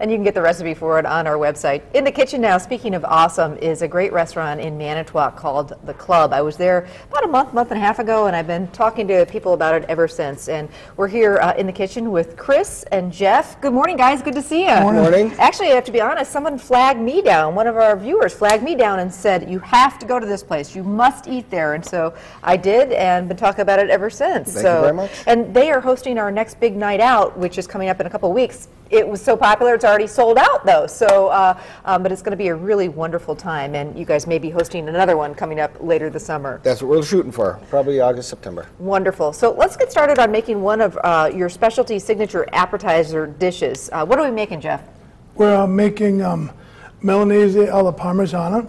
And you can get the recipe for it on our website. In the kitchen now, speaking of awesome, is a great restaurant in Manitowoc called The Club. I was there about a month and a half ago, and I've been talking to people about it ever since. And we're here in the kitchen with Chris and Jeff. Good morning, guys. Good to see you. Good morning. Actually, I have to be honest, someone flagged me down. One of our viewers flagged me down and said, you have to go to this place. You must eat there. And so I did, and been talking about it ever since. Thank you very much. And they are hosting our next big night out, which is coming up in a couple of weeks. It was so popular, it's already sold out, though. So, but it's going to be a really wonderful time, and you guys may be hosting another one coming up later this summer. That's what we're shooting for, probably August, September. Wonderful. So let's get started on making one of your specialty signature appetizer dishes. What are we making, Jeff? We're making Milanese alla Parmesan,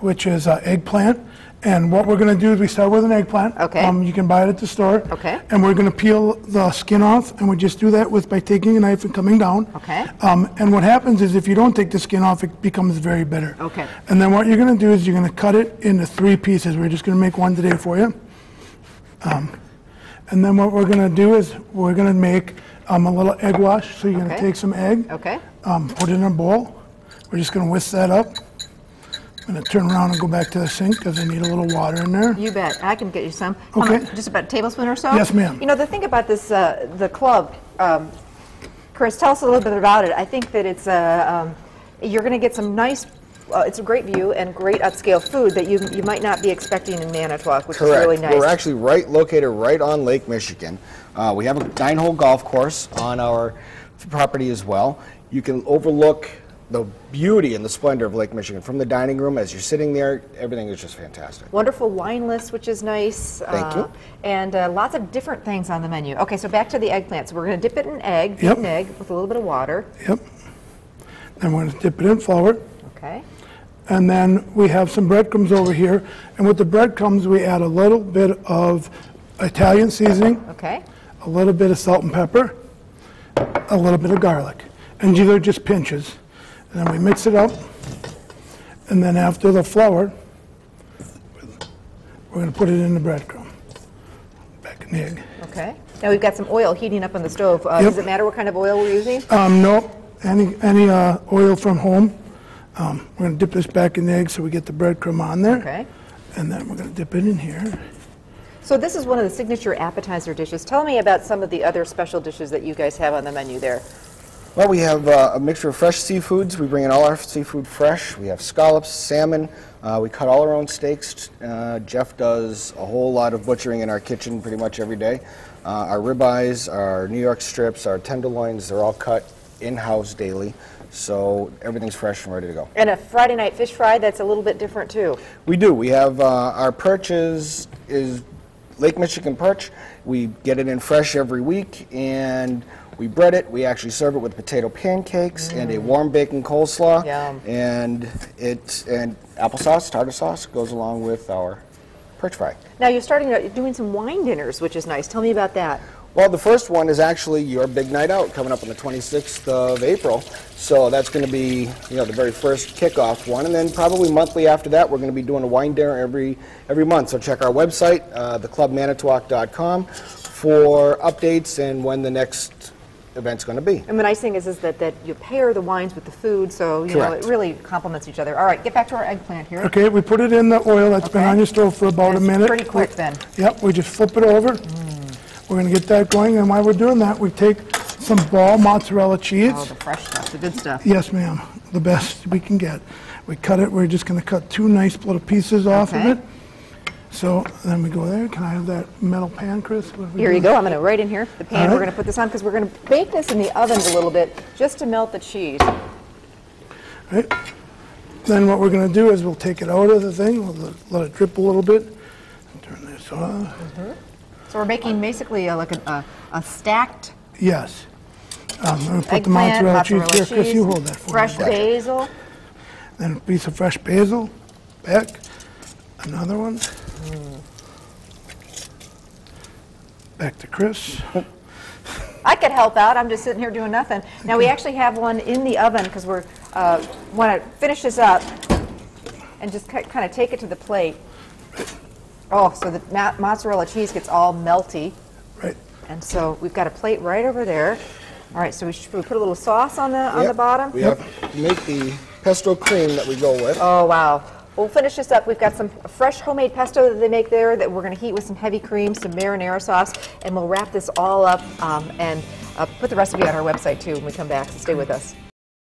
which is eggplant. And what we're going to do is we start with an eggplant. Okay. You can buy it at the store. Okay. And we're going to peel the skin off, and we just do that by taking a knife and coming down. Okay. And what happens is if you don't take the skin off, it becomes very bitter. Okay. And then what you're going to do is you're going to cut it into 3 pieces. We're just going to make one today for you. And then what we're going to do is we're going to make a little egg wash. So you're going to take some egg, put it in a bowl. We're just going to whisk that up. I'm going to turn around and go back to the sink because I need a little water in there. You bet. I can get you some. Okay. Just about a tablespoon or so? Yes, ma'am. You know, the thing about this, the club, Chris, tell us a little bit about it. I think that it's you're going to get some nice, it's a great view and great upscale food that you might not be expecting in Manitowoc, which Correct. is really nice. We're actually located right on Lake Michigan. We have a 9-hole golf course on our property as well. You can overlook the beauty and the splendor of Lake Michigan from the dining room. As you're sitting there, everything is just fantastic. Wonderful wine list, which is nice. Thank you. And lots of different things on the menu. Okay, so back to the eggplant. So we're going to dip it in egg, Yep. beaten egg with a little bit of water. Yep. Then we're going to dip it in flour. Okay. And then we have some breadcrumbs over here. And with the breadcrumbs, we add a little bit of Italian seasoning, Okay. a little bit of salt and pepper, a little bit of garlic. And these are just pinches. And then we mix it up. And then after the flour, we're going to put it in the breadcrumb. Back in the egg. Okay. Now we've got some oil heating up on the stove. Does it matter what kind of oil we're using? No, any oil from home. We're going to dip this back in the egg so we get the breadcrumb on there. Okay. And then we're going to dip it in here. So this is one of the signature appetizer dishes. Tell me about some of the other special dishes that you guys have on the menu there. Well, we have a mixture of fresh seafoods. We bring in all our seafood fresh. We have scallops, salmon. We cut all our own steaks. Jeff does a whole lot of butchering in our kitchen pretty much every day. Our ribeyes, our New York strips, our tenderloins, they're all cut in-house daily. So everything's fresh and ready to go. And a Friday night fish fry, that's a little bit different too. We do. We have our perch is Lake Michigan perch. We get it in fresh every week, and we bread it. We actually serve it with potato pancakes and a warm bacon coleslaw. Yum. And applesauce, tartar sauce goes along with our perch fry. Now you're doing some wine dinners, which is nice. Tell me about that. Well, the first one is actually your big night out coming up on the 26th of April. So that's going to be, the very first kickoff one. And then probably monthly after that, we're going to be doing a wine dinner every month. So check our website, theclubmanitowoc.com, for updates and when the next event's going to be. And the nice thing is that you pair the wines with the food, so it really complements each other. All right, get back to our eggplant here. Okay, we put it in the oil that's been on your stove for about a minute. Pretty quick then. Yep, we just flip it over. We're going to get that going, and while we're doing that, we take some ball mozzarella cheese. Oh, the fresh stuff, the good stuff. Yes, ma'am, the best we can get. We cut it, we're just going to cut 2 nice little pieces off of it. So then we go there. Can I have that metal pan, Chris? Here you go. I'm going to right in here, the pan. We're going to put this on because we're going to bake this in the oven a little bit just to melt the cheese. Right. Then what we're going to do is we'll take it out of the thing. We'll let it drip a little bit. Turn this off. So we're making basically like a stacked Yes. I'm going to put the mozzarella cheese here. Chris, you hold that for me. Fresh basil. Then a piece of fresh basil. Back. Another one. Back to Chris. I could help out. I'm just sitting here doing nothing. Now we actually have one in the oven because we're want to finish this up and just kind of take it to the plate. Oh, so the mozzarella cheese gets all melty. Right. And so we've got a plate right over there. All right, so we put a little sauce on the bottom? We have to make the pesto cream that we go with. Oh, wow. We'll finish this up. We've got some fresh homemade pesto that they make there that we're going to heat with some heavy cream, some marinara sauce, and we'll wrap this all up and put the recipe on our website too when we come back, so stay with us.